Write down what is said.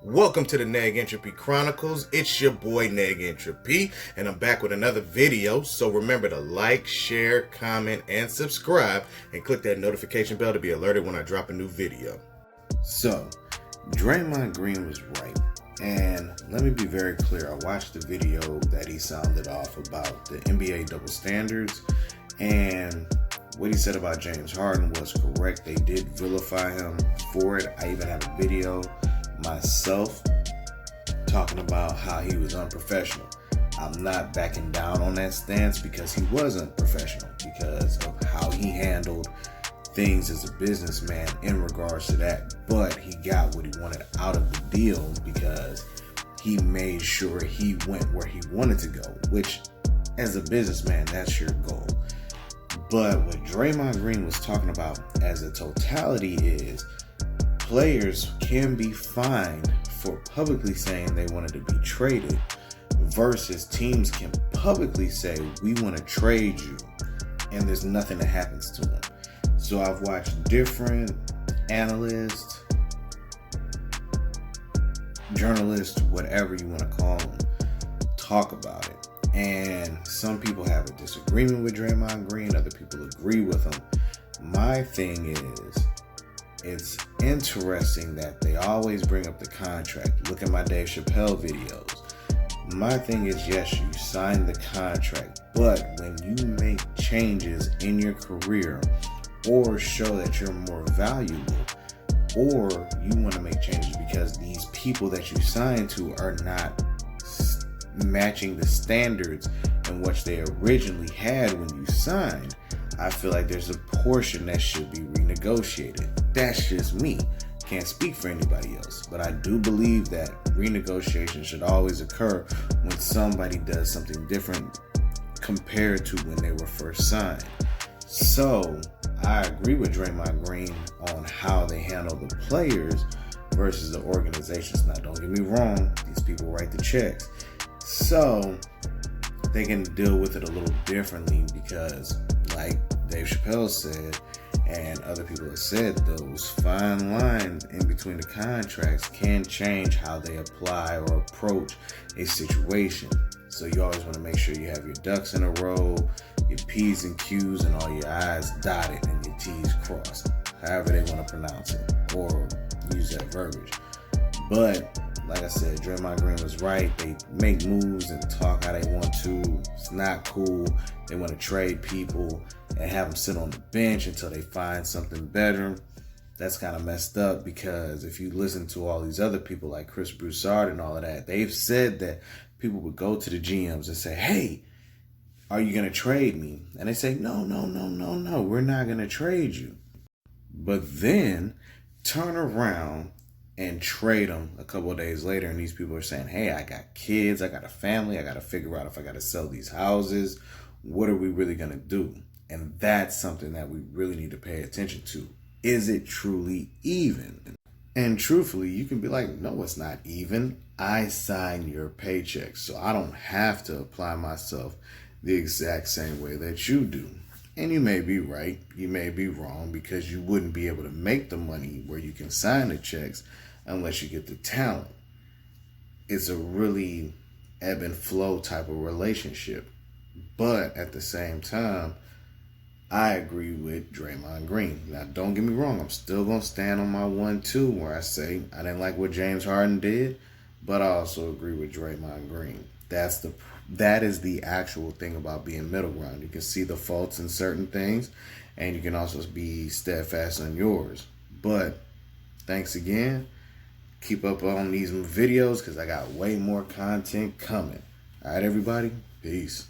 Welcome to the Neg Entropy Chronicles. It's your boy Neg Entropy, and I'm back with another video. So remember to like, share, comment, and subscribe, and click that notification bell to be alerted when I drop a new video. So, Draymond Green was right. And let me be very clear, I watched the video that he sounded off about the NBA double standards, and what he said about James Harden was correct. They did vilify him for it. I even have a video myself talking about how he was unprofessional. I'm not backing down on that stance because he wasn't professional, because of how he handled things as a businessman in regards to that. But he got what he wanted out of the deal because he made sure he went where he wanted to go, which as a businessman, that's your goal. But what Draymond Green was talking about as a totality is players can be fined for publicly saying they wanted to be traded versus teams can publicly say, we want to trade you, and there's nothing that happens to them. So I've watched different analysts, journalists, whatever you want to call them, talk about it. And some people have a disagreement with Draymond Green, other people agree with him. My thing is, it's interesting that they always bring up the contract. Look at my Dave Chappelle videos. My thing is, yes, you signed the contract, but when you make changes in your career or show that you're more valuable, or you want to make changes because these people that you signed to are not matching the standards in which they originally had when you signed, I feel like there's a portion that should be renegotiated. That's just me. Can't speak for anybody else. But I do believe that renegotiation should always occur when somebody does something different compared to when they were first signed. So I agree with Draymond Green on how they handle the players versus the organizations. Now, don't get me wrong. These people write the checks. So they can deal with it a little differently because, like Dave Chappelle said, and other people have said, those fine lines in between the contracts can change how they apply or approach a situation. So you always want to make sure you have your ducks in a row, your P's and Q's, and all your I's dotted and your T's crossed, however they want to pronounce it or use that verbiage. But like I said, Draymond Green was right. They make moves and talk how they want to. It's not cool. They want to trade people and have them sit on the bench until they find something better. That's kind of messed up because if you listen to all these other people like Chris Broussard and all of that, they've said that people would go to the GMs and say, hey, are you going to trade me? And they say, no, we're not going to trade you. But then turn around and trade them a couple of days later, and these people are saying, hey, I got kids, I got a family, I got to figure out if I got to sell these houses. What are we really going to do? And that's something that we really need to pay attention to. Is it truly even? And truthfully, you can be like, no, it's not even. I sign your paycheck, so I don't have to apply myself the exact same way that you do. And you may be right, you may be wrong, because you wouldn't be able to make the money where you can sign the checks unless you get the talent. It's a really ebb and flow type of relationship. But at the same time, I agree with Draymond Green. Now, don't get me wrong, I'm still going to stand on my 1-2 where I say I didn't like what James Harden did, but I also agree with Draymond Green. That is the actual thing about being middle ground. You can see the faults in certain things, and you can also be steadfast on yours. But thanks again. Keep up on these videos because I got way more content coming. All right, everybody. Peace.